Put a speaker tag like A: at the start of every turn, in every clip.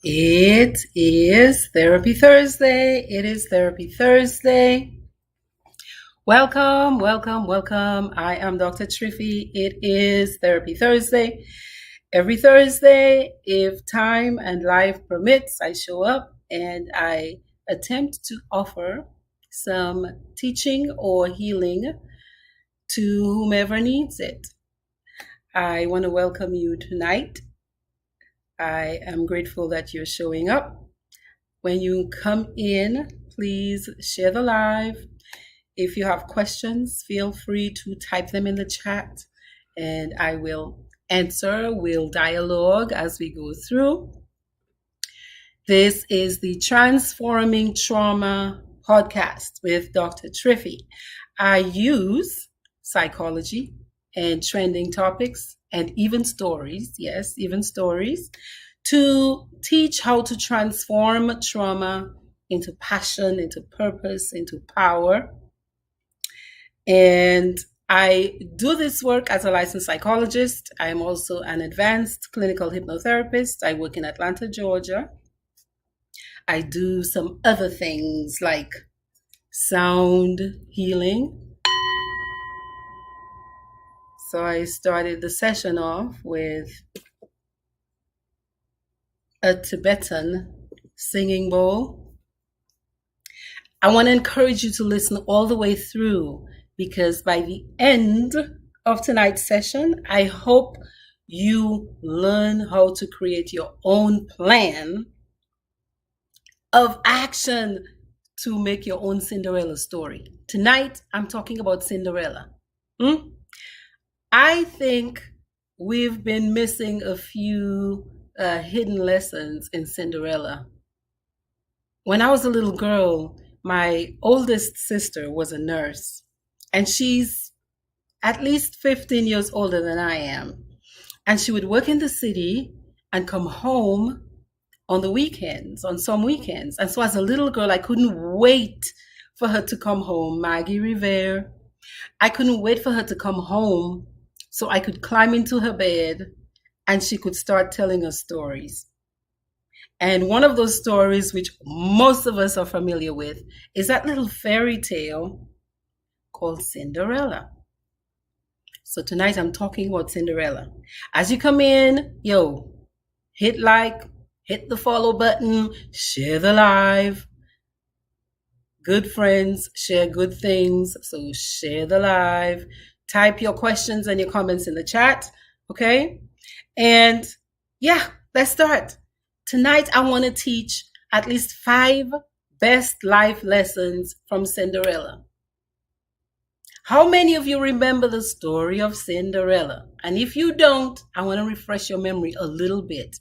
A: It is Therapy Thursday. It is Therapy Thursday. Welcome, welcome, welcome. I am Dr. Triffy. It is Therapy Thursday. Every Thursday, if time and life permits, I show up and I attempt to offer some teaching or healing to whomever needs it. I want to welcome you tonight. I am grateful that you're showing up. When you come in, please share the live. If you have questions, feel free to type them in the chat and I will answer. We'll dialogue as we go through. This is the Transforming Trauma podcast with Dr. Triffy. I use psychology and trending topics and even stories, yes, even stories, to teach how to transform trauma into passion, into purpose, into power. And I do this work as a licensed psychologist. I am also an advanced clinical hypnotherapist. I work in Atlanta, Georgia. I do some other things like sound healing. So I started the session off with a Tibetan singing bowl. I want to encourage you to listen all the way through because by the end of tonight's session, I hope you learn how to create your own plan of action to make your own Cinderella story. Tonight, I'm talking about Cinderella. I think we've been missing a few hidden lessons in Cinderella. When I was a little girl, my oldest sister was a nurse, and she's at least 15 years older than I am. And she would work in the city and come home on the weekends, on some weekends. And so as a little girl, I couldn't wait for her to come home, Maggie Rivere. I couldn't wait for her to come home so I could climb into her bed and she could start telling us stories. And one of those stories, which most of us are familiar with, is that little fairy tale called Cinderella. So tonight I'm talking about Cinderella. As you come in, hit like, hit the follow button, share the live. Good friends share good things, so share the live. Type your questions and your comments in the chat, okay? And let's start. Tonight, I want to teach at least 5 best life lessons from Cinderella. How many of you remember the story of Cinderella? And if you don't, I want to refresh your memory a little bit,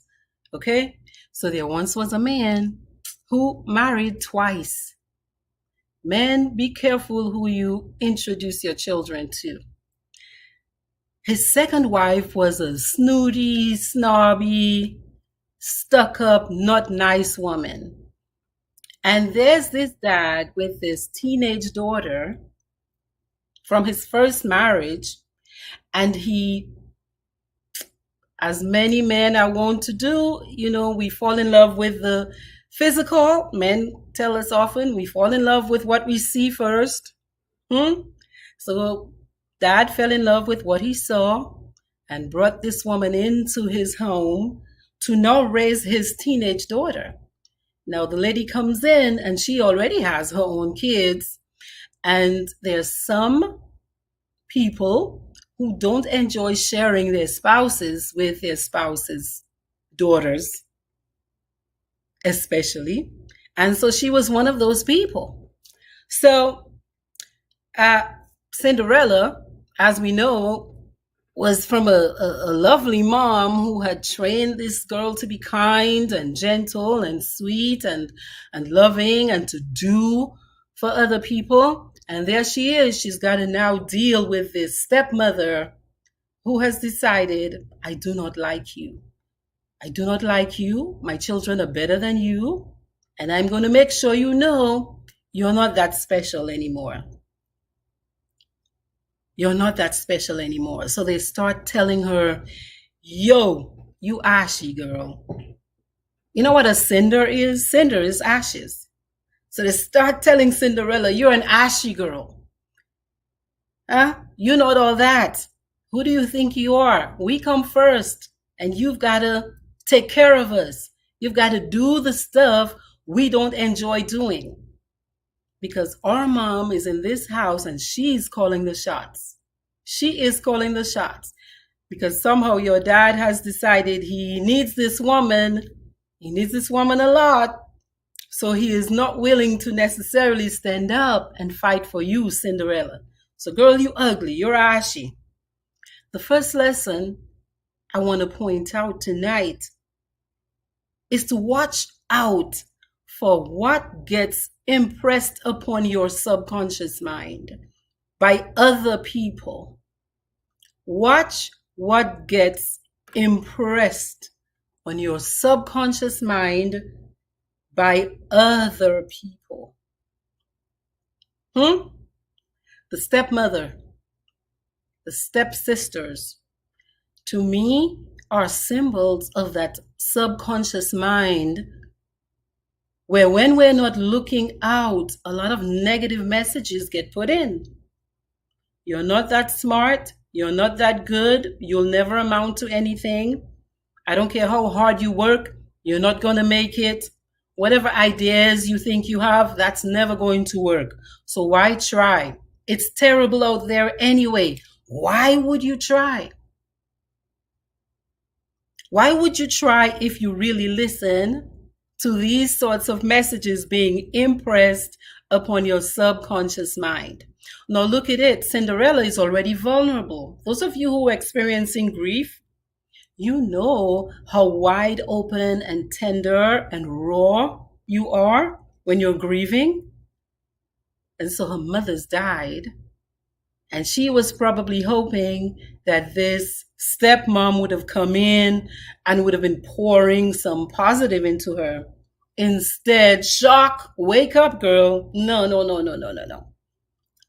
A: okay? So there once was a man who married twice. Men, be careful who you introduce your children to. His second wife was a snooty, snobby, stuck-up, not nice woman. And there's this dad with this teenage daughter from his first marriage, and he, as many men are wont to do, we fall in love with the physical. Men tell us often we fall in love with what we see first. So Dad fell in love with what he saw and brought this woman into his home to now raise his teenage daughter. Now the lady comes in and she already has her own kids, and there's some people who don't enjoy sharing their spouses with their spouses' daughters, especially. And so she was one of those people. So Cinderella, as we know, was from a lovely mom who had trained this girl to be kind and gentle and sweet and loving and to do for other people. And there she is. She's got to now deal with this stepmother who has decided, I do not like you. I do not like you. My children are better than you. And I'm going to make sure you know you're not that special anymore. You're not that special anymore. So they start telling her, yo, you ashy girl. You know what a cinder is? Cinder is ashes. So they start telling Cinderella, you're an ashy girl. Huh? You know all that. Who do you think you are? We come first, and you've got to take care of us. You've got to do the stuff we don't enjoy doing because our mom is in this house and she's calling the shots. She is calling the shots because somehow your dad has decided he needs this woman. He needs this woman a lot. So he is not willing to necessarily stand up and fight for you, Cinderella. So, girl, you ugly, you're ashy. The first lesson I want to point out tonight is to watch out for what gets impressed upon your subconscious mind by other people. Watch what gets impressed on your subconscious mind by other people. The stepmother, the stepsisters, to me, are symbols of that subconscious mind where when we're not looking out, a lot of negative messages get put in. You're not that smart. You're not that good. You'll never amount to anything. I don't care how hard you work. You're not going to make it. Whatever ideas you think you have, that's never going to work. So why try? It's terrible out there anyway. Why would you try? Why would you try if you really listen to these sorts of messages being impressed upon your subconscious mind? Now look at it. Cinderella is already vulnerable. Those of you who are experiencing grief, you know how wide open and tender and raw you are when you're grieving. And so her mother's died. And she was probably hoping that this stepmom would have come in and would have been pouring some positive into her. Instead, shock, wake up, girl. No, no, no, no, no, no, no.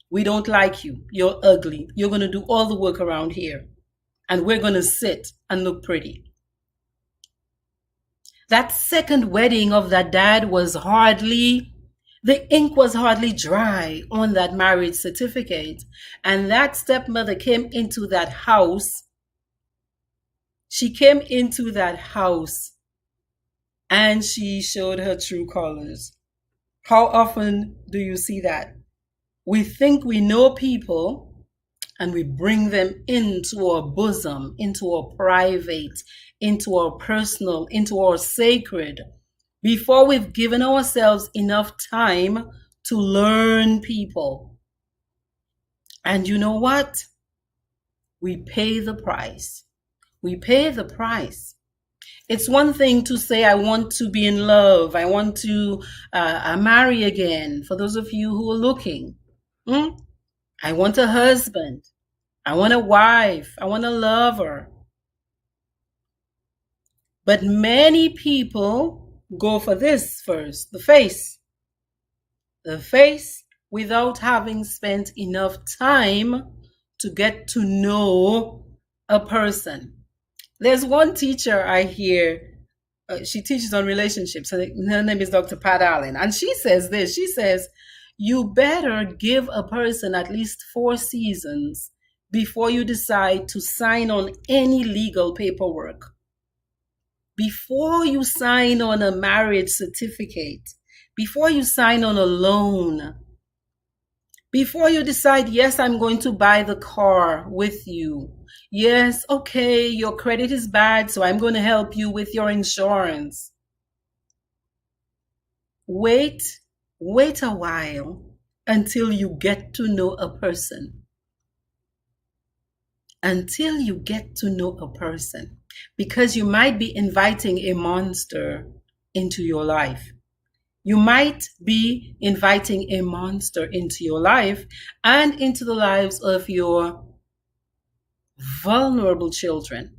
A: We don't like you. You're ugly. You're going to do all the work around here. And we're going to sit and look pretty. That second wedding of that dad was the ink was hardly dry on that marriage certificate. And that stepmother came into that house. She came into that house and she showed her true colors. How often do you see that? We think we know people and we bring them into our bosom, into our private, into our personal, into our sacred, before we've given ourselves enough time to learn people. And you know what? We pay the price. We pay the price. It's one thing to say, I want to be in love. I want to marry again. For those of you who are looking, I want a husband. I want a wife. I want a lover. But many people go for this first, the face. The face without having spent enough time to get to know a person. There's one teacher I hear, she teaches on relationships. Her name is Dr. Pat Allen. And she says this, she says, you better give a person at least 4 seasons before you decide to sign on any legal paperwork. Before you sign on a marriage certificate, before you sign on a loan, before you decide, yes, I'm going to buy the car with you. Yes, okay, your credit is bad, so I'm going to help you with your insurance. Wait a while until you get to know a person. Until you get to know a person. Because you might be inviting a monster into your life. You might be inviting a monster into your life and into the lives of your vulnerable children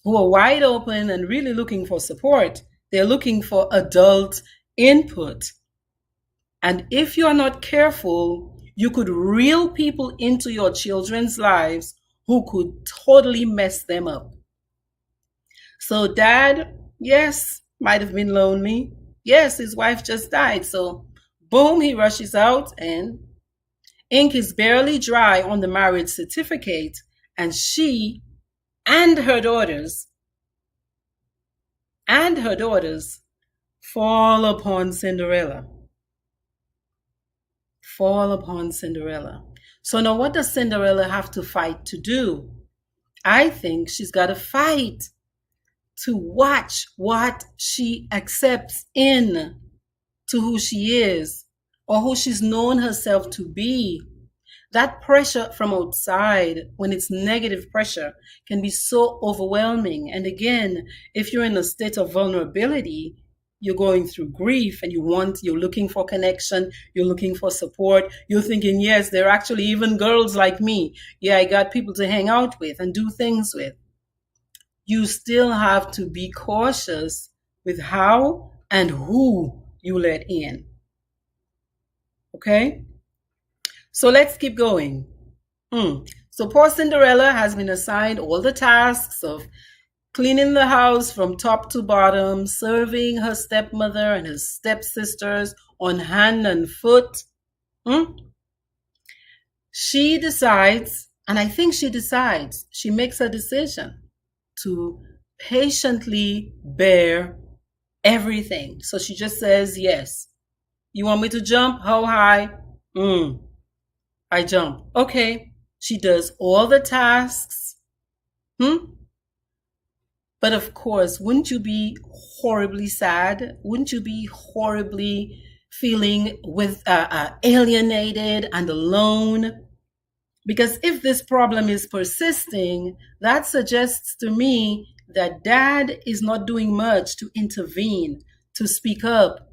A: who are wide open and really looking for support. They're looking for adult input. And if you're not careful, you could reel people into your children's lives who could totally mess them up. So, Dad, Yes, might have been lonely. Yes, his wife just died. So, boom, he rushes out, and ink is barely dry on the marriage certificate. And she and her daughters and her daughters fall upon Cinderella. Fall upon Cinderella. So, now what does Cinderella have to fight to do? I think she's got to fight to watch what she accepts in to who she is or who she's known herself to be. That pressure from outside, when it's negative pressure, can be so overwhelming. And again, if you're in a state of vulnerability, you're going through grief and you're looking for connection, you're looking for support, you're thinking, yes, there are actually even girls like me. Yeah, I got people to hang out with and do things with. You still have to be cautious with how and who you let in. Okay? So let's keep going. So poor Cinderella has been assigned all the tasks of cleaning the house from top to bottom, serving her stepmother and her stepsisters on hand and foot. She decides, and I think she makes a decision to patiently bear everything. So she just says, yes. You want me to jump? How high? I jump. Okay. She does all the tasks. But of course, wouldn't you be horribly sad? Wouldn't you be horribly feeling alienated and alone? Because if this problem is persisting, that suggests to me that dad is not doing much to intervene, to speak up,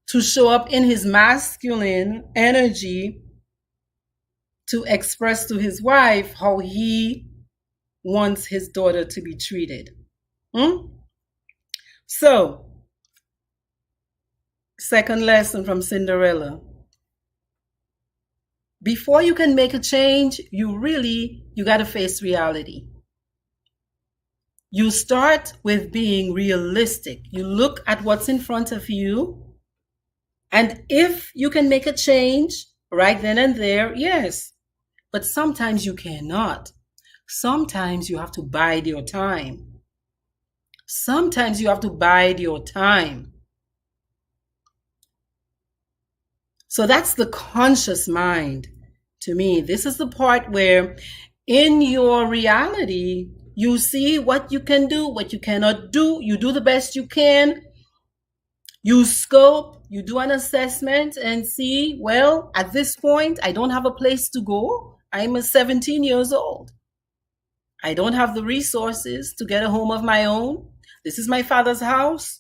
A: to show up in his masculine energy, to express to his wife how he wants his daughter to be treated. So, second lesson from Cinderella. Before you can make a change, you got to face reality. You start with being realistic. You look at what's in front of you. And if you can make a change right then and there, yes. But sometimes you cannot. Sometimes you have to bide your time. Sometimes you have to bide your time. So that's the conscious mind to me. This is the part where in your reality, you see what you can do, what you cannot do. You do the best you can. You scope, you do an assessment and see, well, at this point, I don't have a place to go. I'm 17 years old. I don't have the resources to get a home of my own. This is my father's house.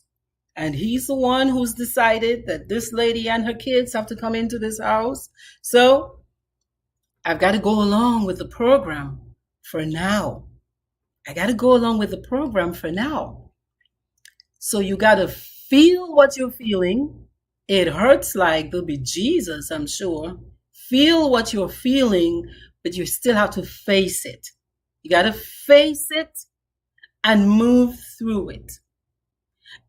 A: And he's the one who's decided that this lady and her kids have to come into this house. So I've got to go along with the program for now. I got to go along with the program for now. So you got to feel what you're feeling. It hurts like the bejesus, I'm sure. Feel what you're feeling, but you still have to face it. You got to face it and move through it.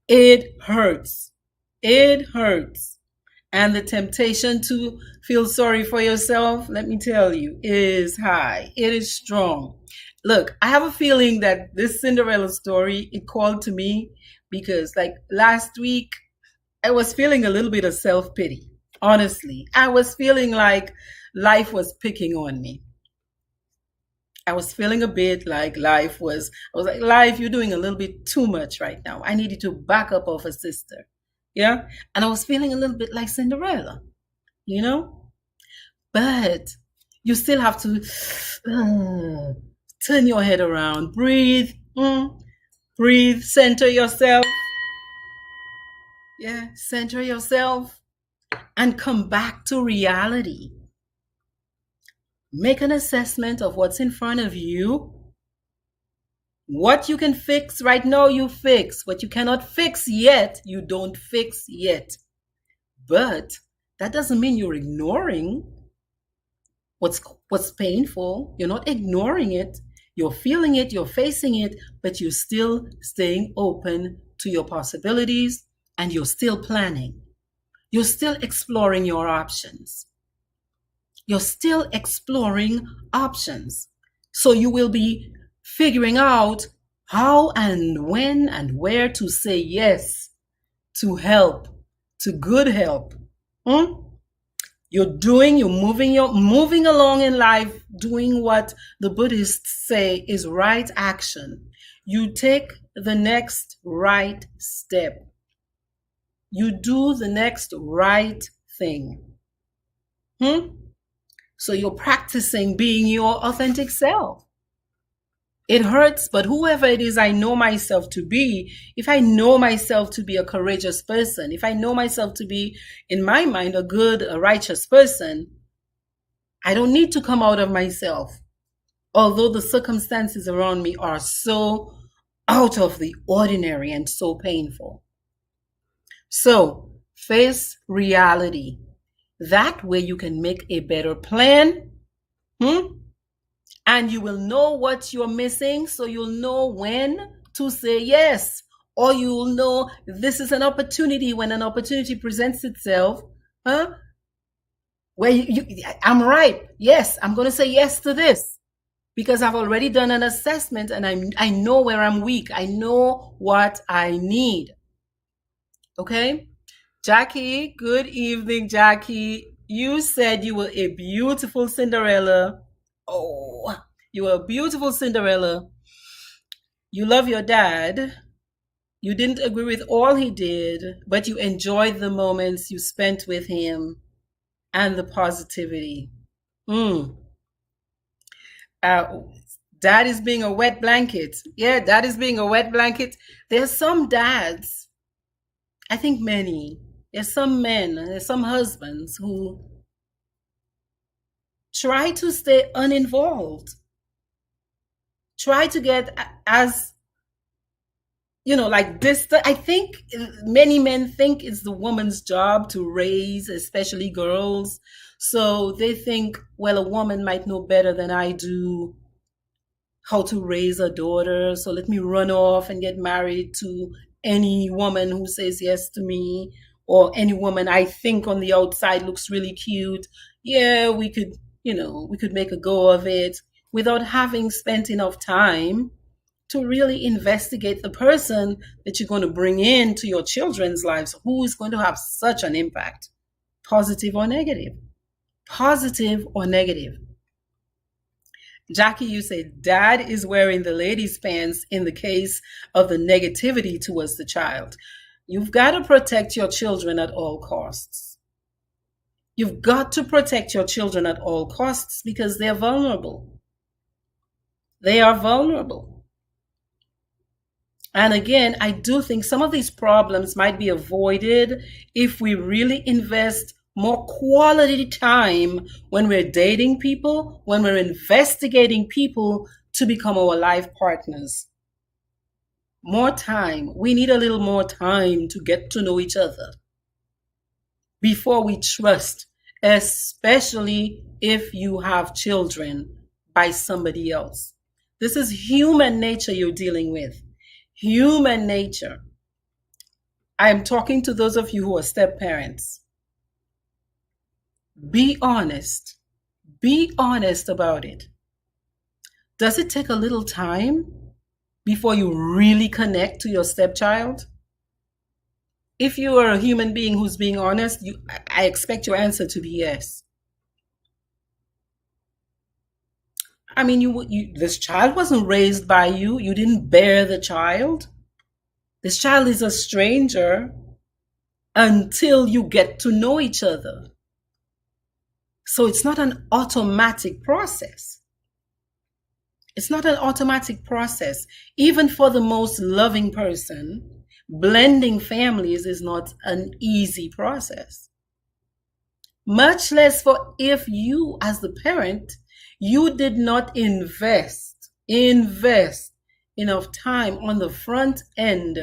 A: It hurts. It hurts. And the temptation to feel sorry for yourself, let me tell you, is high. It is strong. Look, I have a feeling that this Cinderella story, it called to me because like last week, I was feeling a little bit of self-pity. Honestly, I was feeling like life was picking on me. I was feeling a bit like I was like, life, you're doing a little bit too much right now. I need you to back up off a sister. Yeah. And I was feeling a little bit like Cinderella, you know? But you still have to turn your head around, breathe, breathe, center yourself. Yeah. Center yourself and come back to reality. Make an assessment of what's in front of you. What you can fix right now, you fix. What you cannot fix yet, you don't fix yet. But that doesn't mean you're ignoring what's painful. You're not ignoring it. You're feeling it, you're facing it, but you're still staying open to your possibilities and you're still planning. You're still exploring your options. You're still exploring options. So you will be figuring out how and when and where to say yes to help, to good help. Hmm? You're moving along in life, doing what the Buddhists say is right action. You take the next right step. You do the next right thing. So you're practicing being your authentic self. It hurts, but whoever it is I know myself to be, if I know myself to be a courageous person, if I know myself to be, in my mind, a good, a righteous person, I don't need to come out of myself. Although the circumstances around me are so out of the ordinary and so painful. So face reality. That way you can make a better plan. And you will know what you're missing, so you'll know when to say yes. Or you'll know this is an opportunity when an opportunity presents itself. Where I'm right. Yes, I'm going to say yes to this because I've already done an assessment and I know where I'm weak. I know what I need. Okay? Jackie, good evening, Jackie. You said you were a beautiful Cinderella. Oh, you were a beautiful Cinderella. You love your dad. You didn't agree with all he did, but you enjoyed the moments you spent with him and the positivity. Dad is being a wet blanket. Yeah, dad is being a wet blanket. There's some dads, I think many, there's some men, there's some husbands who try to stay uninvolved. Try to get as, like this. I think many men think it's the woman's job to raise, especially girls. So they think, well, a woman might know better than I do how to raise a daughter. So let me run off and get married to any woman who says yes to me, or any woman I think on the outside looks really cute. Yeah, we could make a go of it without having spent enough time to really investigate the person that you're going to bring into your children's lives, who is going to have such an impact, positive or negative. Positive or negative. Jackie, you say dad is wearing the ladies' pants in the case of the negativity towards the child. You've got to protect your children at all costs. You've got to protect your children at all costs because they're vulnerable. They are vulnerable. And again, I do think some of these problems might be avoided if we really invest more quality time when we're dating people, when we're investigating people to become our life partners. More time. We need a little more time to get to know each other before we trust, especially if you have children by somebody else. This is human nature you're dealing with. Human nature. I am talking to those of you who are step parents. Be honest. Be honest about it. Does it take a little time before you really connect to your stepchild? If you are a human being who's being honest, I expect your answer to be yes. I mean, this child wasn't raised by you. You didn't bear the child. This child is a stranger until you get to know each other. So it's not an automatic process. It's not an automatic process. Even for the most loving person, blending families is not an easy process. Much less for if you, as the parent, you did not invest enough time on the front end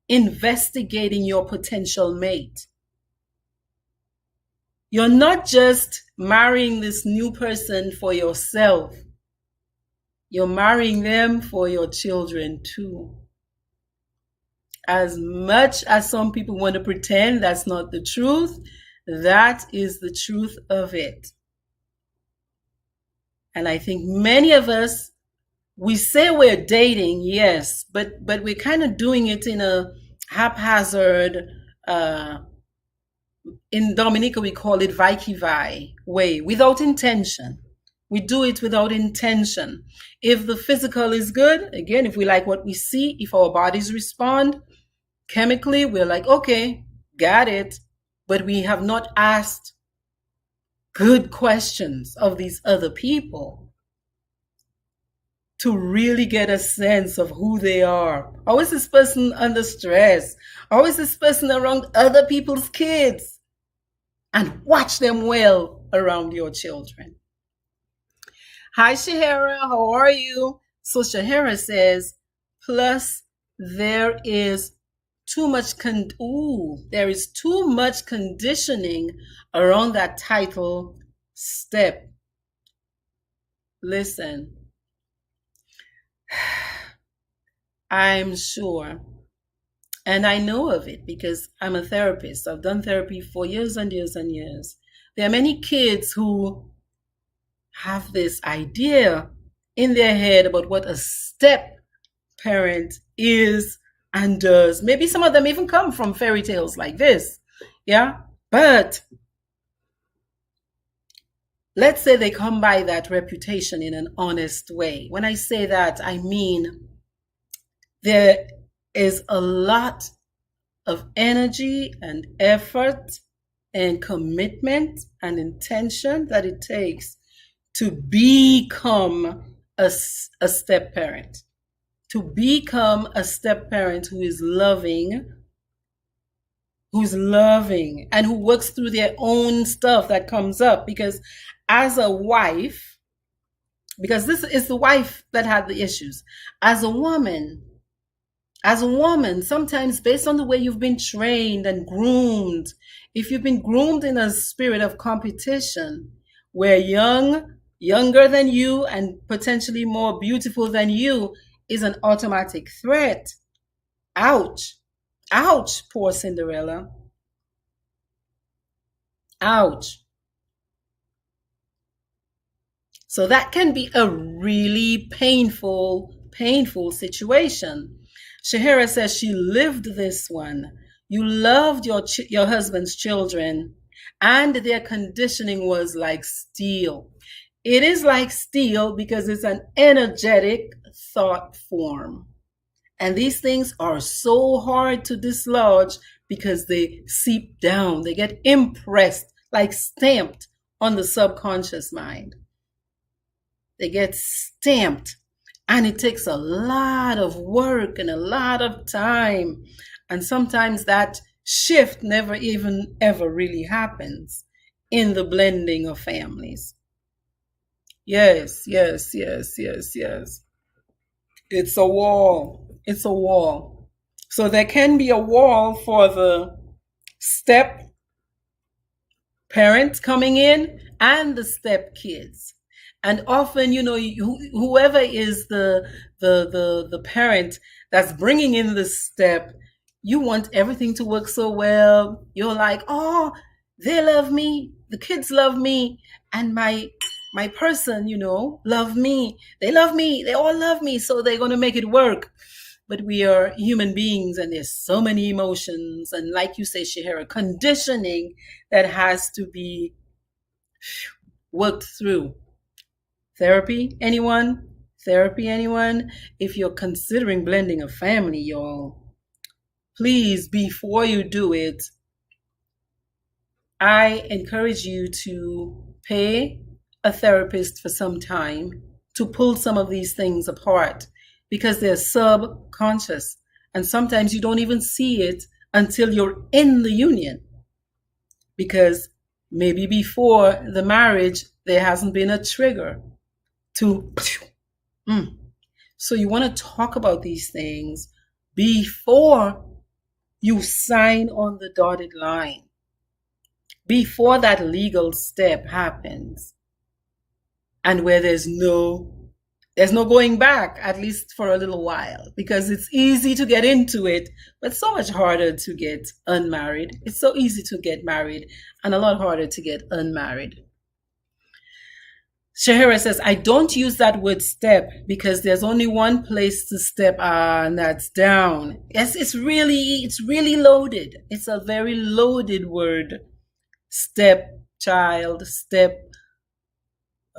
A: investigating your potential mate. You're not just marrying this new person for yourself. You're marrying them for your children too. As much as some people want to pretend that's not the truth, that is the truth of it. And I think many of us, we say we're dating, yes, but we're kind of doing it in a haphazard, uh, in Dominica we call it vai way, without intention. We do it without intention. If the physical is good, again, if we like what we see, if our bodies respond chemically, we're like, okay, got it. But we have not asked good questions of these other people to really get a sense of who they are. How is this person under stress? How is this person around other people's kids? And watch them well around your children. Hi, Shahara. How are you? So Shahara says, plus there is too much there is too much conditioning around that title step. Listen, I'm sure, and I know of it because I'm a therapist. I've done therapy for years and years and years. There are many kids who have this idea in their head about what a step parent is and does. Maybe some of them even come from fairy tales like this. Yeah. But let's say they come by that reputation in an honest way. When I say that, I mean there is a lot of energy and effort and commitment and intention that it takes to become a step parent. To become a step parent who is loving, and who works through their own stuff that comes up. Because as a wife, because this is the wife that had the issues, as a woman, sometimes based on the way you've been trained and groomed, if you've been groomed in a spirit of competition, where younger than you and potentially more beautiful than you is an automatic threat. Ouch. Ouch, poor Cinderella. Ouch. So that can be a really painful situation. Shahira says she lived this one. You loved your husband's children, and their conditioning was like steel. It is like steel because it's an energetic thought form. And these things are so hard to dislodge because they seep down. They get impressed, like stamped on the subconscious mind. They get stamped. And it takes a lot of work and a lot of time. And sometimes that shift never even ever really happens in the blending of families. Yes. It's a wall. It's a wall. So there can be a wall for the step parents coming in and the step kids. And often, whoever is the parent that's bringing in the step, you want everything to work so well. You're like, oh, they love me, the kids love me, and my person, love me. They love me. They all love me. So they're going to make it work. But we are human beings and there's so many emotions. And like you say, Shahira, conditioning that has to be worked through. Therapy, anyone? If you're considering blending a family, y'all, please, before you do it, I encourage you to pay a therapist for some time to pull some of these things apart because they're subconscious. And sometimes you don't even see it until you're in the union. Because maybe before the marriage, there hasn't been a trigger to. So you want to talk about these things before you sign on the dotted line, before that legal step happens, and where there's no There's no going back, at least for a little while, because it's easy to get into it, but so much harder to get unmarried. It's so easy to get married and a lot harder to get unmarried. Shahira says, I don't use that word step because there's only one place to step and that's down. Yes, it's really loaded. It's a very loaded word. Step child, step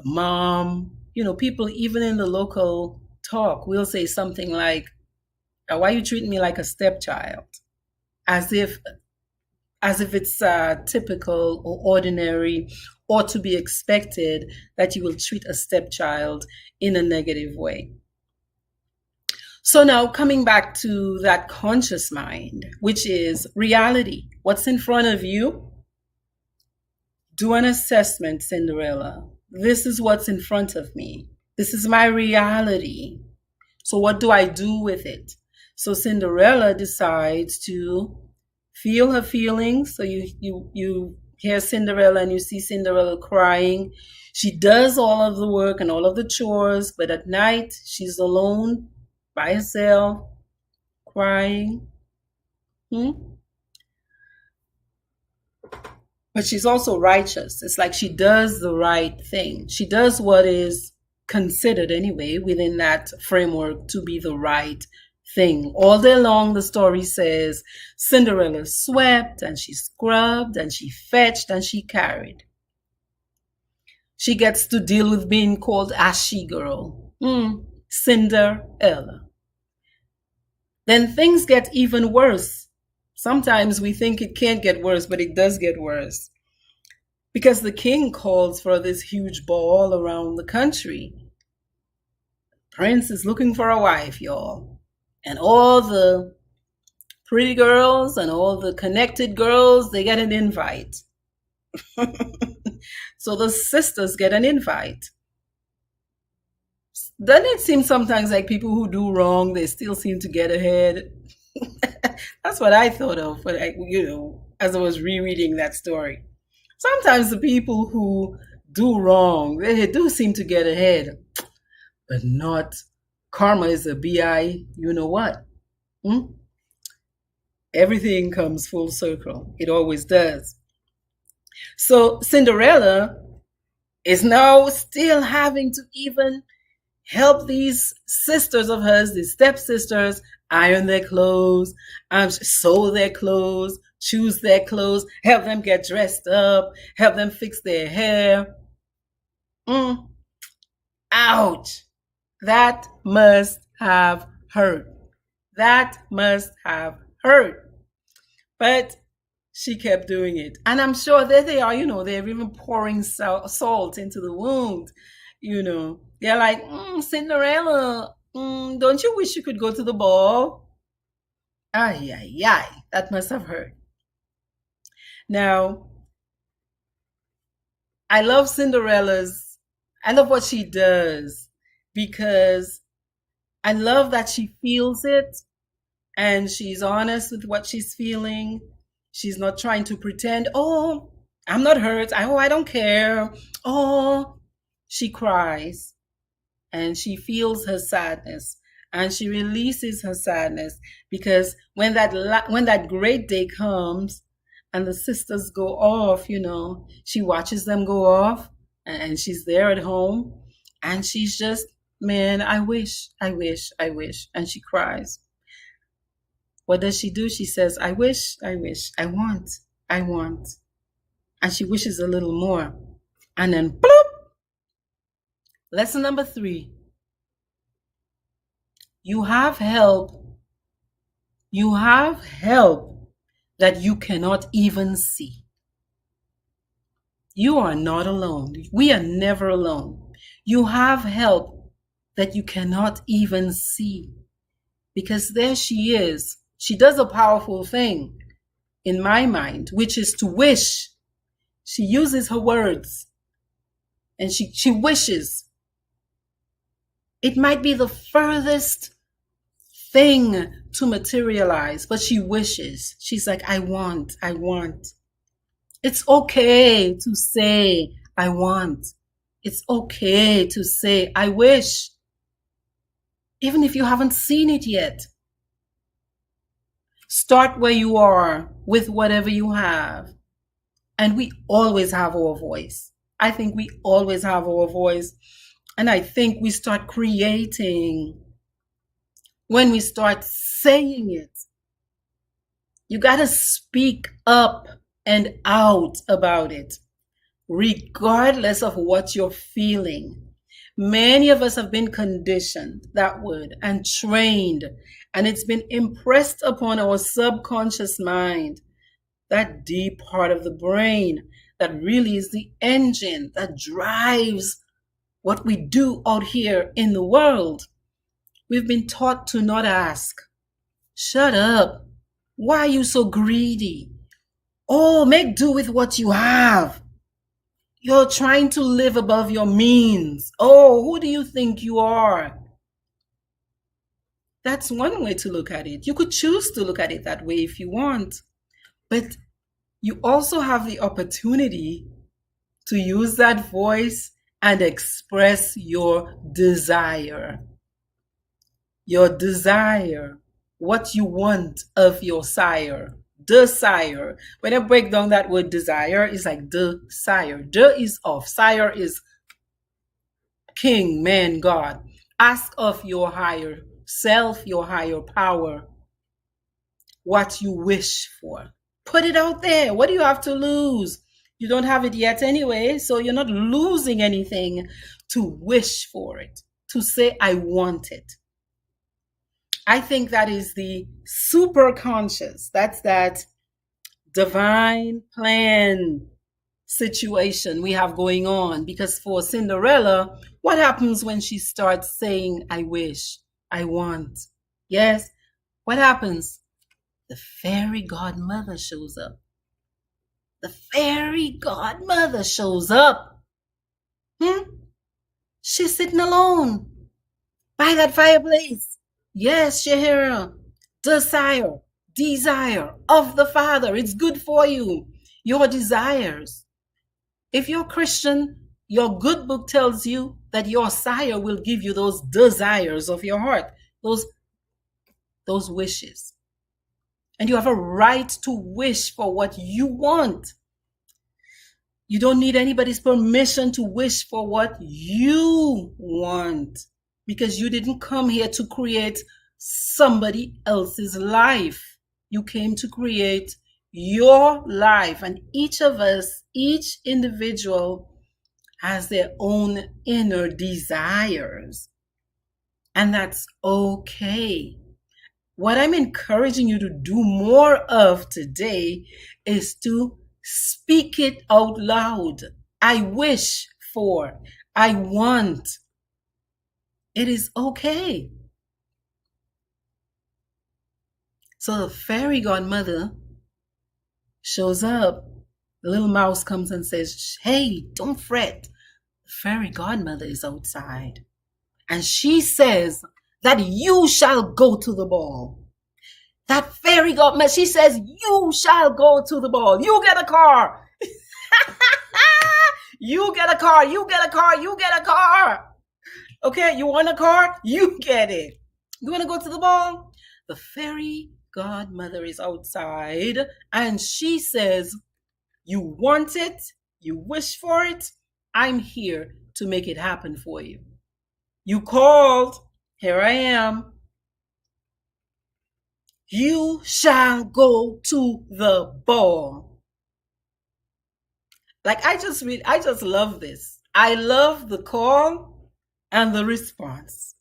A: mom. People even in the local talk will say something like, why you treating me like a stepchild? As if it's typical or ordinary or to be expected that you will treat a stepchild in a negative way. So now coming back to that conscious mind, which is reality, what's in front of you, do an assessment, Cinderella. This is what's in front of me. This is my reality. So what do I do with it? So Cinderella decides to feel her feelings. So you hear Cinderella and you see Cinderella crying. She does all of the work and all of the chores, but at night she's alone by herself, crying. But she's also righteous. It's like she does the right thing. She does what is considered anyway within that framework to be the right thing. All day long, the story says Cinderella swept and she scrubbed and she fetched and she carried. She gets to deal with being called Ashy Girl. Cinderella. Then things get even worse. Sometimes we think it can't get worse, but it does get worse. Because the king calls for this huge ball around the country. Prince is looking for a wife, y'all. And all the pretty girls and all the connected girls, they get an invite. So the sisters get an invite. Doesn't it seem sometimes like people who do wrong, they still seem to get ahead? That's what I thought of when as I was rereading that story. Sometimes the people who do wrong, they do seem to get ahead, but not. Karma is a bi, you know what? Everything comes full circle. It always does. So Cinderella is now still having to even help these sisters of hers, these stepsisters, iron their clothes, sew their clothes, choose their clothes, help them get dressed up, help them fix their hair. Ouch. That must have hurt. That must have hurt. But she kept doing it. And I'm sure there they are, they're even pouring salt into the wound. They're like, Cinderella, don't you wish you could go to the ball? Ay, ay, ay, that must have hurt. Now, I love what she does, because I love that she feels it and she's honest with what she's feeling. She's not trying to pretend, oh, I'm not hurt. I don't care. Oh, she cries and she feels her sadness and she releases her sadness, because when that great day comes and the sisters go off, she watches them go off and she's there at home and she's just, man, I wish. And she cries. What does she do? She says, I wish, I want. And she wishes a little more. And then, bloop! Lesson number 3. You have help. You have help that you cannot even see. You are not alone. We are never alone. You have help that you cannot even see. Because there she is. She does a powerful thing in my mind, which is to wish. She uses her words and she wishes. It might be the furthest thing to materialize, but she wishes. She's like, I want. It's okay to say, I want. It's okay to say, I wish. even if you haven't seen it yet. Start where you are with whatever you have. And we always have our voice. I think we always have our voice. And I think we start creating when we start saying it. You got to speak up and out about it, regardless of what you're feeling. Many of us have been conditioned that word and trained, and it's been impressed upon our subconscious mind, that deep part of the brain that really is the engine that drives what we do out here in the world. We've been taught to not ask. Shut up. Why are you so greedy? Oh, make do with what you have. You're trying to live above your means. Oh, who do you think you are? That's one way to look at it. You could choose to look at it that way if you want. But you also have the opportunity to use that voice and express your desire. Your desire, what you want of your sire. Desire. When I break down that word desire, it's like desire. De is of. Sire is king, man, God. Ask of your higher self, your higher power, what you wish for. Put it out there. What do you have to lose? You don't have it yet anyway, so you're not losing anything to wish for it, to say, I want it. I think that is the super conscious. That's that divine plan situation we have going on. Because for Cinderella, what happens when she starts saying, I wish, I want? Yes, what happens? The fairy godmother shows up. The fairy godmother shows up. She's sitting alone by that fireplace. Yes, Shahira, desire of the Father. It's good for you. Your desires. If you're Christian, your good book tells you that your sire will give you those desires of your heart, those wishes. And you have a right to wish for what you want. You don't need anybody's permission to wish for what you want, because you didn't come here to create somebody else's life. You came to create your life. And each of us, each individual has their own inner desires. And that's okay. What I'm encouraging you to do more of today is to speak it out loud. I wish for, I want. It is okay. So the fairy godmother shows up. The little mouse comes and says, hey, don't fret. The fairy godmother is outside. And she says that you shall go to the ball. That fairy godmother, she says, you shall go to the ball. You get a car. You get a car. You get a car. You get a car. Okay, you want a car? You get it. You want to go to the ball? The fairy godmother is outside and she says, you want it? You wish for it? I'm here to make it happen for you. You called. Here I am. You shall go to the ball. Like I just love this. I love the call and the response.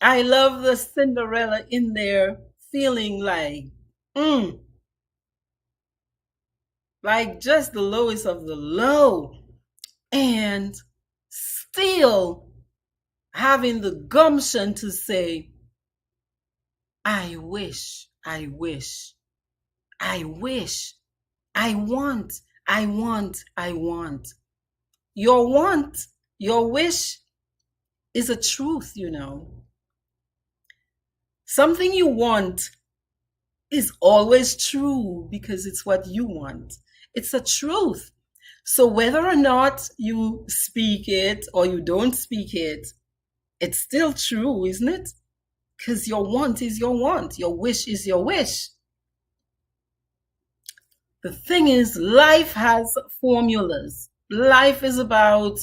A: I love the Cinderella in there feeling like just the lowest of the low, and still having the gumption to say, I wish, I wish, I wish, I want, I want, I want. Your want, your wish is a truth, you know. Something you want is always true because it's what you want. It's a truth. So whether or not you speak it or you don't speak it, It's still true, isn't it? Because your want is your want, your wish is your wish. The thing is, life has formulas. Life is about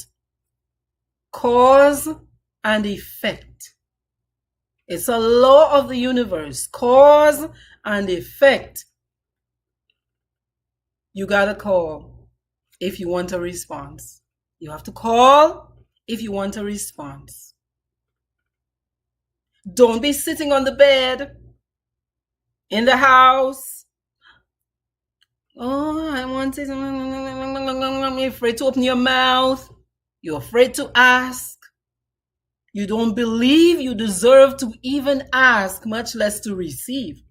A: cause and effect. It's a law of the universe. Cause and effect. You gotta call if you want a response. You have to call if you want a response. Don't be sitting on the bed, in the house. Oh, I want it. You're afraid to open your mouth. You're afraid to ask. You don't believe you deserve to even ask, much less to receive.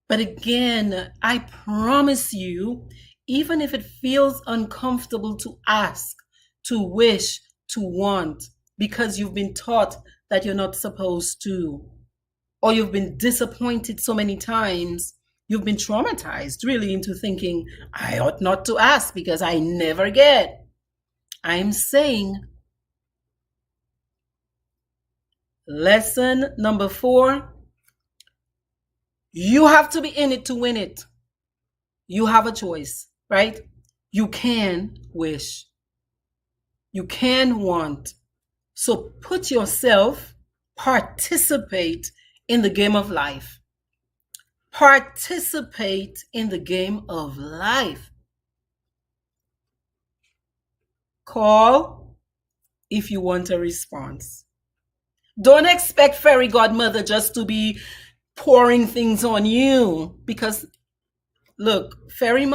A: But again, I promise you, even if it feels uncomfortable to ask, to wish, to want, because you've been taught that you're not supposed to, or you've been disappointed so many times, you've been traumatized really into thinking, I ought not to ask because I never get. I'm saying, lesson number 4, you have to be in it to win it. You have a choice, right? You can wish. You can want. So put yourself, participate in the game of life. Participate in the game of life. Call if you want a response. Don't expect fairy godmother just to be pouring things on you, because look, fairy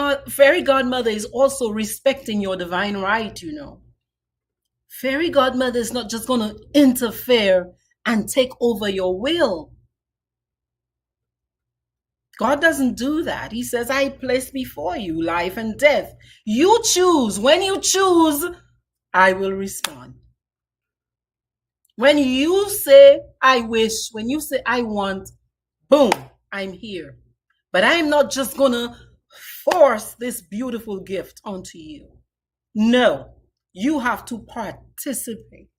A: godmother is also respecting your divine right, you know. Fairy godmother is not just going to interfere and take over your will. God doesn't do that. He says, I place before you life and death. You choose. When you choose, I will respond. When you say, I wish, when you say, I want, boom, I'm here. But I'm not just going to force this beautiful gift onto you. No, you have to participate.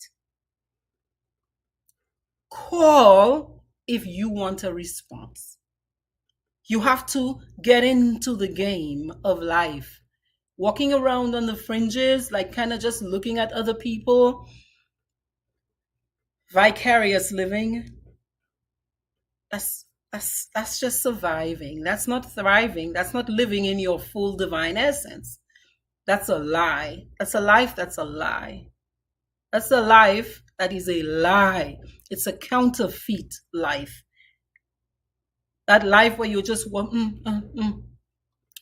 A: Call if you want a response. You have to get into the game of life. Walking around on the fringes, like kind of just looking at other people, vicarious living, that's just surviving. That's not thriving. That's not living in your full divine essence. That's a lie. That's a life that's a lie. That's a life that is a lie. It's a counterfeit life. That life where you just want,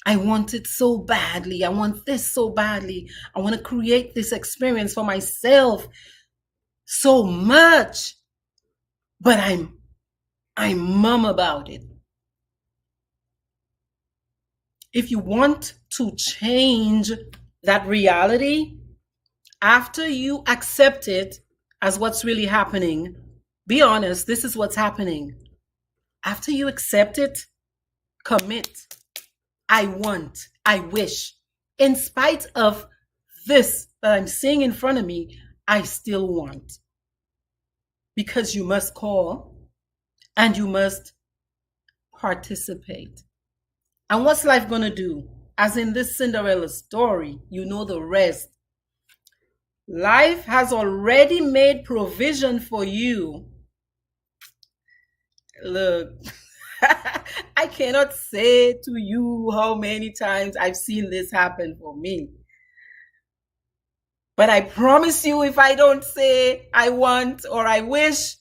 A: I want it so badly. I want this so badly. I want to create this experience for myself so much. But I'm mum about it. If you want to change that reality, after you accept it as what's really happening, be honest, this is what's happening. After you accept it, commit. I want, I wish. In spite of this that I'm seeing in front of me, I still want. Because you must call and you must participate. And what's life going to do? As in this Cinderella story, you know the rest. Life has already made provision for you. Look, I cannot say to you how many times I've seen this happen for me. But I promise you, if I don't say I want or I wish,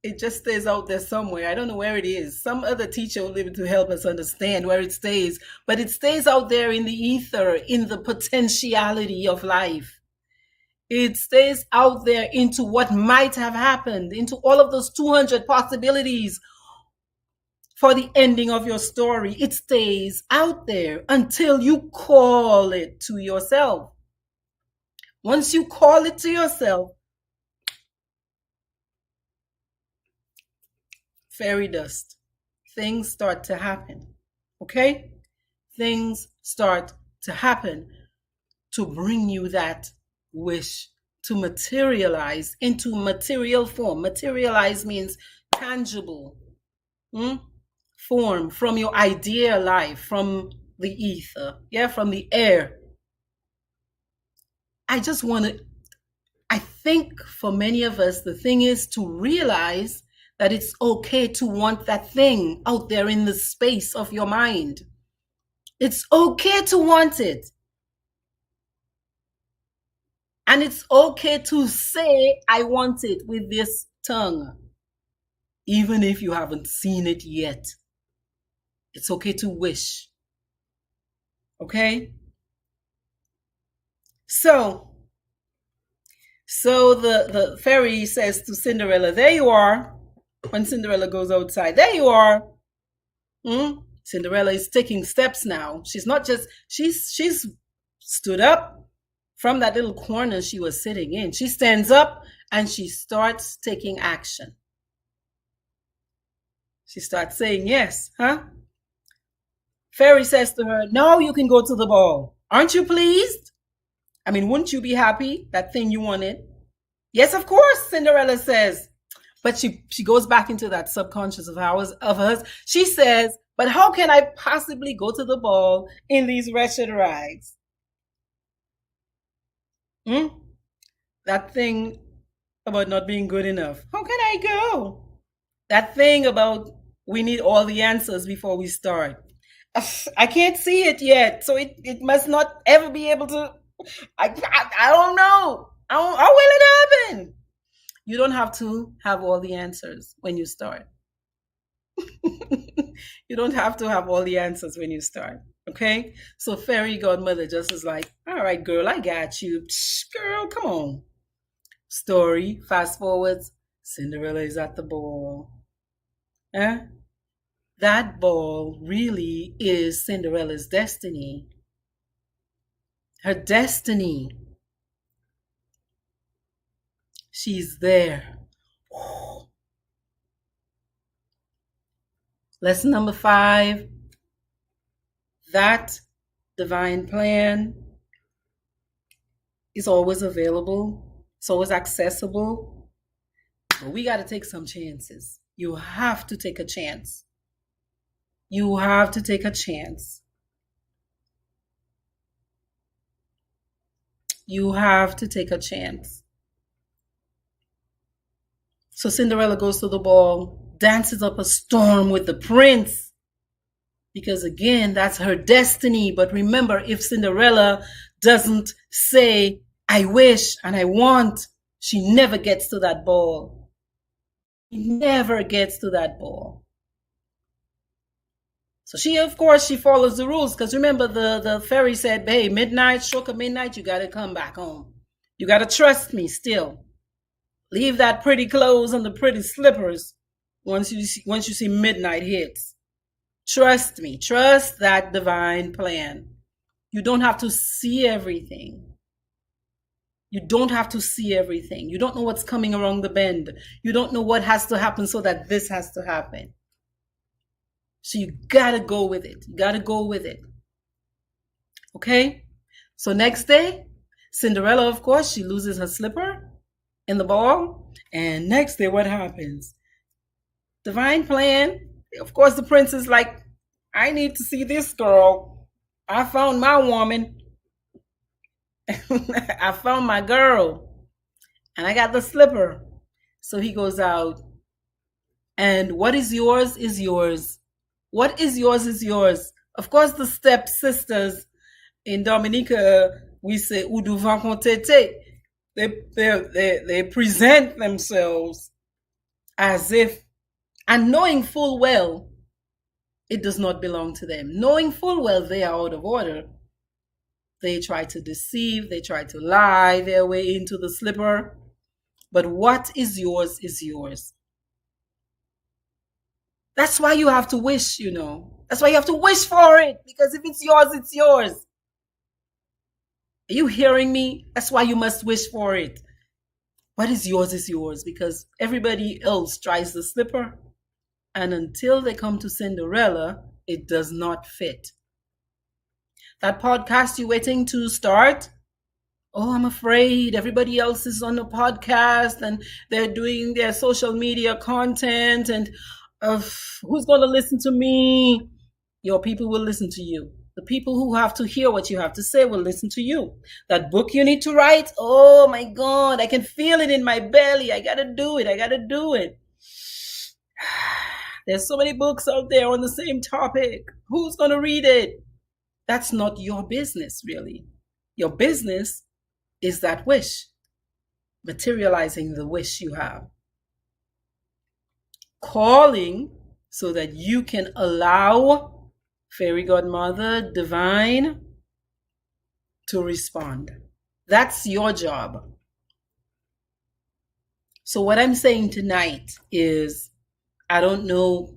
A: it just stays out there somewhere. I don't know where it is. Some other teacher will be able to help us understand where it stays. But it stays out there in the ether, in the potentiality of life. It stays out there into what might have happened, into all of those 200 possibilities for the ending of your story. It stays out there until you call it to yourself. Once you call it to yourself, fairy dust, things start to happen. Okay? Things start to happen. to bring you that wish to materialize into material form. Materialize means tangible, hmm? Form, from your idea life, from the ether, yeah, from the air. I just want to, I think for many of us, the thing is to realize that it's okay to want that thing out there in the space of your mind. It's okay to want it. And it's okay to say, I want it with this tongue, even if you haven't seen it yet. It's okay to wish. Okay? So the fairy says to Cinderella, there you are. When Cinderella goes outside, there you are. Cinderella is taking steps now. She's not just, she's stood up from that little corner she was sitting in. She stands up and she starts taking action. She starts saying yes, huh? Fairy says to her, now you can go to the ball. Aren't you pleased? I mean, wouldn't you be happy? That thing you wanted? Yes, of course, Cinderella says. But she goes back into that subconscious of hers. She says, but how can I possibly go to the ball in these wretched rags? That thing about not being good enough. How can I go? That thing about we need all the answers before we start. I can't see it yet, so it must not ever be able to. I don't know. How will it happen? You don't have to have all the answers when you start. You don't have to have all the answers when you start. Okay? So fairy godmother just is like, all right, girl, I got you. Psh, girl, come on. Story, fast forwards, Cinderella is at the ball. Eh? That ball really is Cinderella's destiny. Her destiny. She's there. Lesson number 5. That divine plan is always available. It's always accessible. But we got to take some chances. You have to take a chance. You have to take a chance. You have to take a chance. So Cinderella goes to the ball, dances up a storm with the prince. Because again, that's her destiny. But remember, if Cinderella doesn't say, I wish and I want, she never gets to that ball. She never gets to that ball. So of course, she follows the rules. Because remember, the fairy said, hey, midnight, stroke of midnight, you got to come back home. You got to trust me still. Leave that pretty clothes and the pretty slippers once you see midnight hits. Trust me. Trust that divine plan. You don't have to see everything. You don't have to see everything. You don't know what's coming around the bend. You don't know what has to happen so that this has to happen. So you gotta go with it. You gotta go with it. Okay? So next day, Cinderella, of course, she loses her slipper in the ball. And next day, what happens? Divine plan. Of course, the prince is like, I need to see this girl. I found my woman. I found my girl. And I got the slipper. So he goes out. And what is yours is yours. What is yours is yours. Of course, the stepsisters in Dominica, we say, ou devant qu'on tete. They present themselves as if, and knowing full well it does not belong to them. Knowing full well they are out of order. They try to deceive, they try to lie their way into the slipper. But what is yours is yours. That's why you have to wish, you know. That's why you have to wish for it. Because if it's yours, it's yours. Are you hearing me? That's why you must wish for it. What is yours because everybody else tries the slipper. And until they come to Cinderella, it does not fit. That podcast you're waiting to start, Oh, I'm afraid everybody else is on the podcast and they're doing their social media content, and uh, who's going to listen to me? Your people will listen to you. The people who have to hear what you have to say will listen to you. That book you need to write, oh my God, I can feel it in my belly. I got to do it. I got to do it. There's so many books out there on the same topic. Who's going to read it? That's not your business, really. Your business is that wish, materializing the wish you have. Calling so that you can allow fairy godmother, divine, to respond. That's your job. So, what I'm saying tonight is I don't know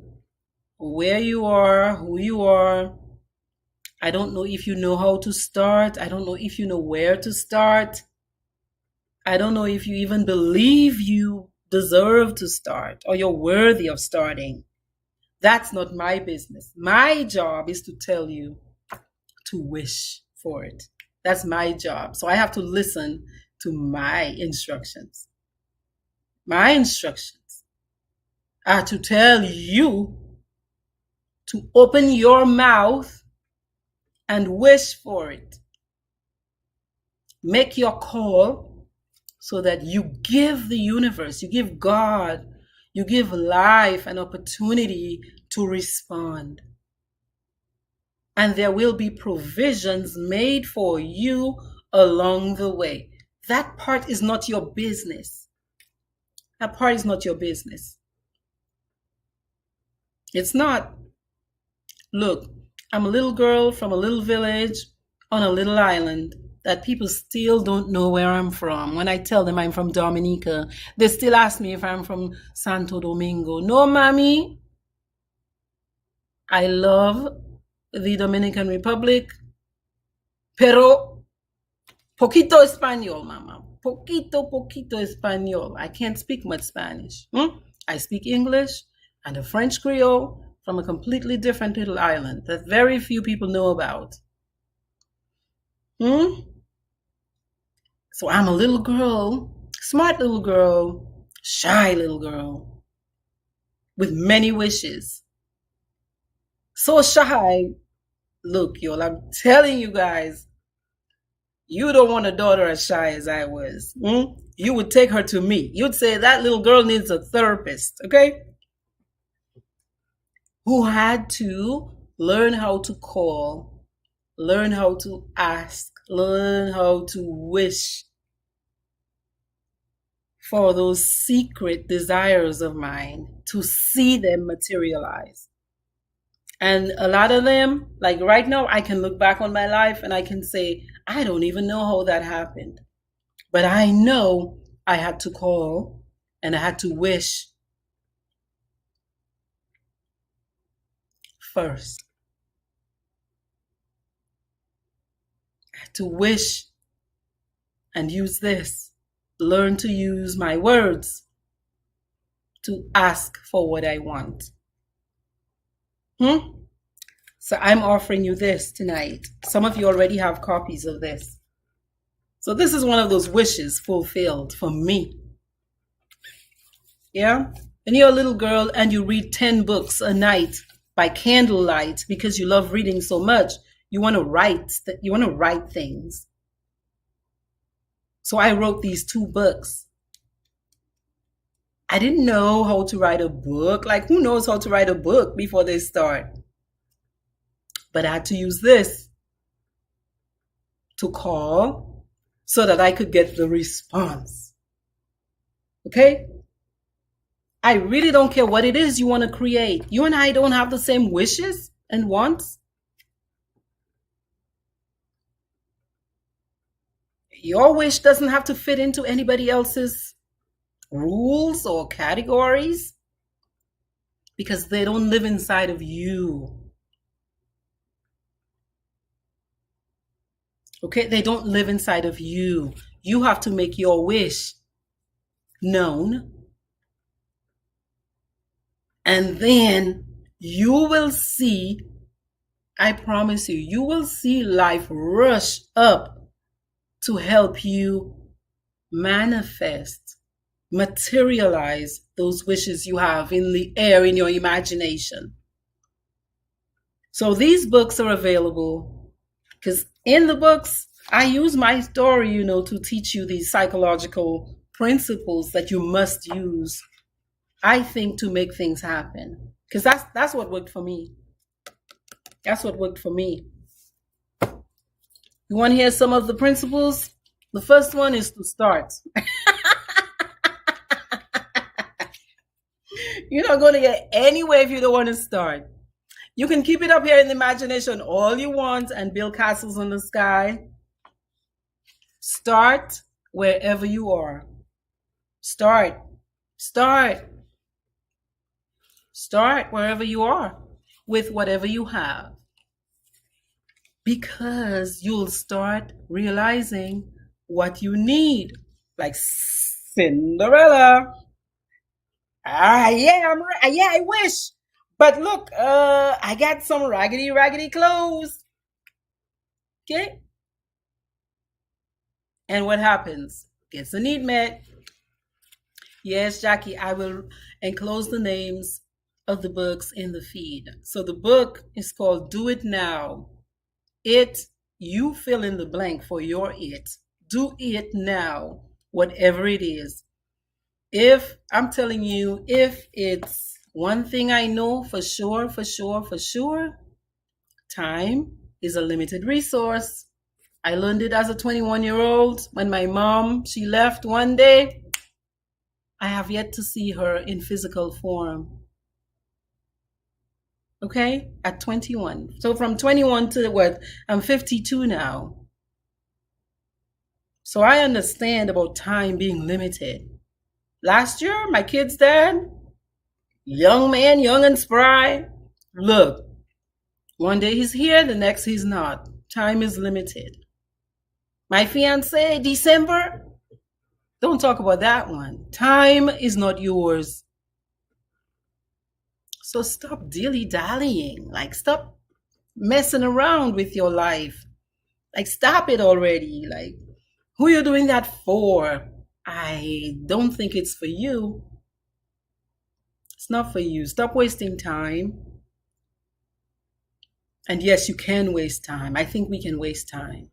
A: where you are, who you are. I don't know if you know how to start. I don't know if you know where to start. I don't know if you even believe you deserve to start or you're worthy of starting. That's not my business. My job is to tell you to wish for it. That's my job. So I have to listen to my instructions. My instructions are to tell you to open your mouth and wish for it. Make your call so that you give the universe, you give God, you give life an opportunity to respond. And there will be provisions made for you along the way. That part is not your business. That part is not your business. It's not. Look, I'm a little girl from a little village on a little island that people still don't know where I'm from. When I tell them I'm from Dominica, they still ask me if I'm from Santo Domingo. No, mommy. I love the Dominican Republic, pero poquito español, mama. Poquito español. I can't speak much Spanish. I speak English and a French Creole from a completely different little island that very few people know about. So I'm a little girl, smart little girl, shy little girl, with many wishes. So shy. Look, y'all, I'm telling you guys, you don't want a daughter as shy as I was. You would take her to me. You'd say that little girl needs a therapist, okay? Who had to learn how to call, learn how to ask, learn how to wish for those secret desires of mine, to see them materialize. And a lot of them, like right now, I can look back on my life and I can say, I don't even know how that happened. But I know I had to call and I had to wish first. I had to wish and use this. Learn to use my words to ask for what I want. So I'm offering you this tonight. Some of you already have copies of this. So this is one of those wishes fulfilled for me. Yeah? When you're a little girl and you read 10 books a night by candlelight because you love reading so much, you want to write things. So I wrote these 2 books. I didn't know how to write a book. Like, who knows how to write a book before they start? But I had to use this to call so that I could get the response. Okay? I really don't care what it is you want to create. You and I don't have the same wishes and wants. Your wish doesn't have to fit into anybody else's rules or categories because they don't live inside of you. Okay? They don't live inside of you. You have to make your wish known. And then you will see, I promise you, you will see life rush up to help you manifest, materialize those wishes you have in the air in your imagination. So these books are available because in the books, I use my story, to teach you these psychological principles that you must use, I think, to make things happen. Because that's what worked for me. That's what worked for me. You want to hear some of the principles? The first one is to start. You're not going to get anywhere if you don't want to start. You can keep it up here in the imagination all you want and build castles in the sky. Start wherever you are. Start. Start. Start wherever you are with whatever you have. Because you'll start realizing what you need. Like Cinderella. I wish. But look, I got some raggedy clothes. Okay? And what happens? Gets the need met. Yes, Jackie, I will enclose the names of the books in the feed. So the book is called Do It Now. You fill in the blank for your it. Do it now, whatever it is. If I'm telling you, if it's one thing I know for sure, time is a limited resource. I learned it as a 21-year-old when my mom, she left one day. I have yet to see her in physical form. Okay, at 21. So from 21 to what? I'm 52 now. So I understand about time being limited. Last year, my kid's dad, young man, young and spry. Look, one day he's here, the next he's not. Time is limited. My fiance, December, don't talk about that one. Time is not yours. So stop dilly-dallying. Like, stop messing around with your life. Like, stop it already. Like, who you doing that for? I don't think it's for you. It's not for you. Stop wasting time. And yes, you can waste time. I think we can waste time.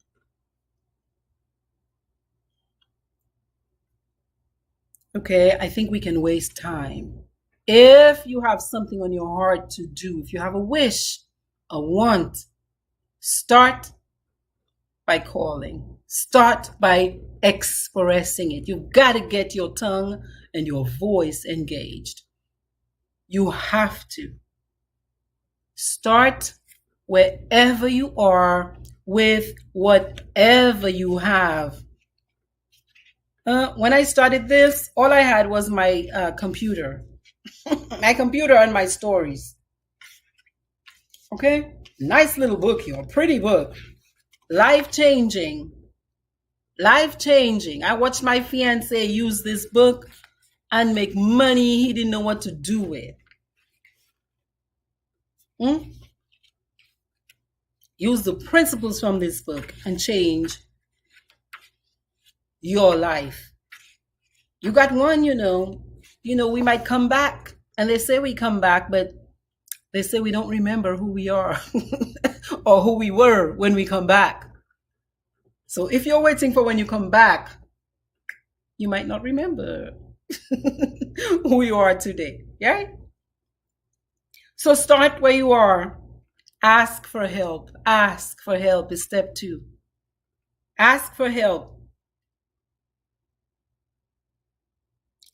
A: Okay, I think we can waste time. If you have something on your heart to do, if you have a wish, a want, start by calling. Start by expressing it. You've got to get your tongue and your voice engaged. You have to. Start wherever you are with whatever you have. When I started this, all I had was my computer. My computer and my stories. Okay? Nice little book here, pretty book. Life-changing. Life-changing. I watched my fiance use this book and make money he didn't know what to do with. Use the principles from this book and change your life. You got one, we might come back, and they say we come back, but they say we don't remember who we are or who we were when we come back. So if you're waiting for when you come back, you might not remember who you are today, right? So start where you are. Ask for help. Ask for help is step 2. Ask for help.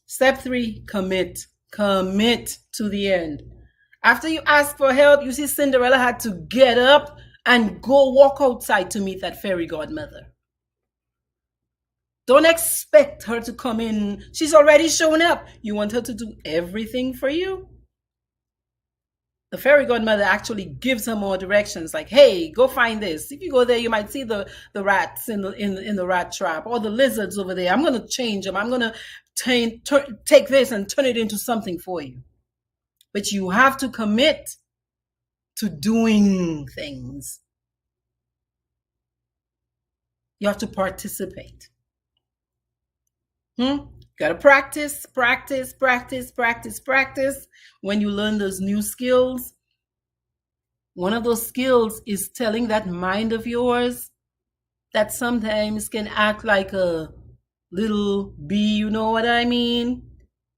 A: Step 3, commit. Commit to the end. After you ask for help, you see Cinderella had to get up and go walk outside to meet that fairy godmother. Don't expect her to come in. She's already shown up. You want her to do everything for you? The fairy godmother actually gives her more directions, like, hey, go find this. If you go there, you might see the rats in the rat trap, or the lizards over there. I'm going to change them. I'm going to take this and turn it into something for you. But you have to commit to doing things. You have to participate. You got to practice, practice, practice, practice, practice. When you learn those new skills, one of those skills is telling that mind of yours that sometimes can act like a little bee, you know what I mean?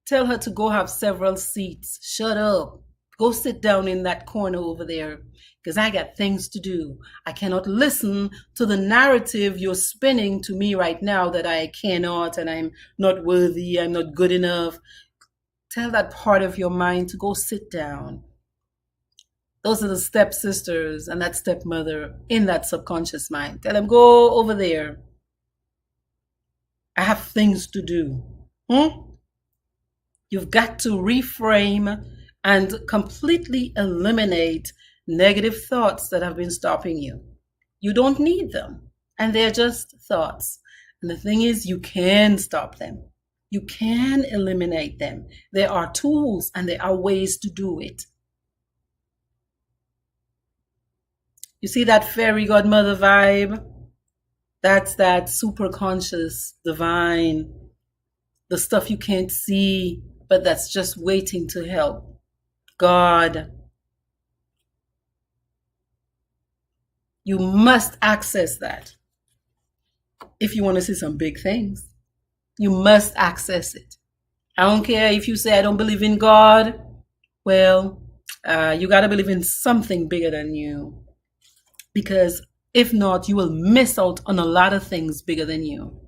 A: Tell her to go have several seats. Shut up. Go sit down in that corner over there because I got things to do. I cannot listen to the narrative you're spinning to me right now that I cannot and I'm not worthy, I'm not good enough. Tell that part of your mind to go sit down. Those are the stepsisters and that stepmother in that subconscious mind. Tell them, go over there. I have things to do. You've got to reframe and completely eliminate negative thoughts that have been stopping you. You don't need them, and they're just thoughts. And the thing is, you can stop them. You can eliminate them. There are tools and there are ways to do it. You see that fairy godmother vibe? That's that super conscious, divine, the stuff you can't see, but that's just waiting to help. God. You must access that. If you want to see some big things, you must access it. I don't care if you say, I don't believe in God. Well, you got to believe in something bigger than you. Because if not, you will miss out on a lot of things bigger than you.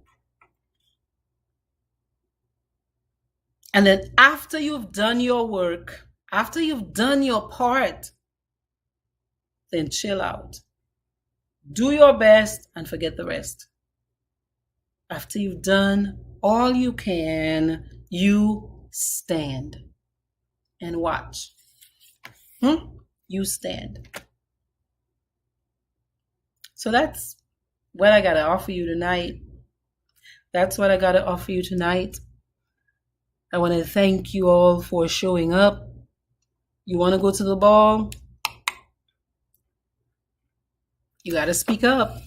A: And then after you've done your work, after you've done your part, then chill out. Do your best and forget the rest. After you've done all you can, you stand and watch. You stand. So that's what I got to offer you tonight. That's what I got to offer you tonight. I want to thank you all for showing up. You want to go to the ball? You got to speak up.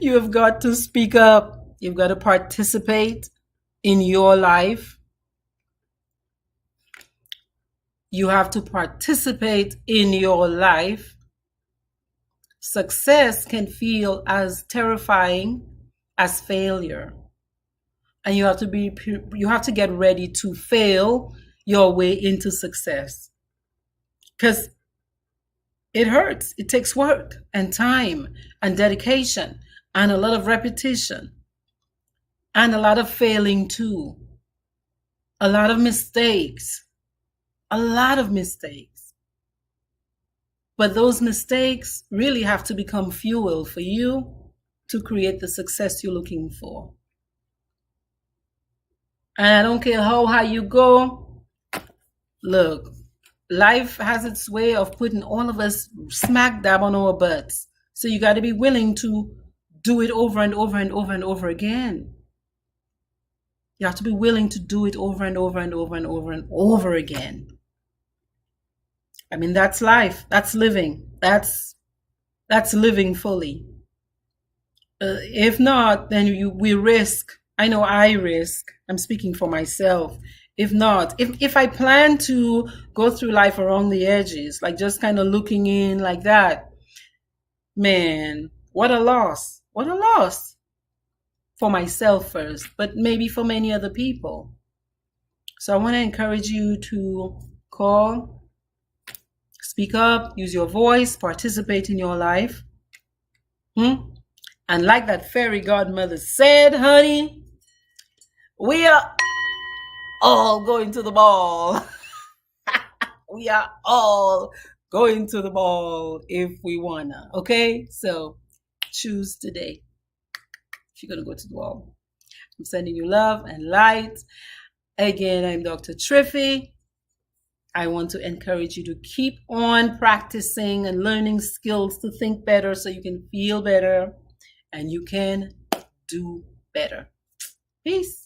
A: You have got to speak up. You've got to participate in your life. You have to participate in your life. Success can feel as terrifying as failure. And you have to get ready to fail your way into success. Because it hurts. It takes work and time and dedication and a lot of repetition and a lot of failing too. A lot of mistakes. A lot of mistakes. But those mistakes really have to become fuel for you to create the success you're looking for. And I don't care how high you go. Look, life has its way of putting all of us smack dab on our butts. So you got to be willing to do it over and over and over and over again. You have to be willing to do it over and over and over and over and over again. I mean, that's life. That's living. That's living fully. If not, then we risk. I know I risk. I'm speaking for myself. If not, if I plan to go through life around the edges, like just kind of looking in like that, man, what a loss. What a loss. For myself first, but maybe for many other people. So I want to encourage you to call, speak up, use your voice, participate in your life. And like that fairy godmother said, honey, we are all going to the ball. We are all going to the ball if we wanna. Okay? So choose today. If you're gonna go to the ball. I'm sending you love and light. Again, I'm Dr. Triffy. I want to encourage you to keep on practicing and learning skills to think better so you can feel better and you can do better. Peace.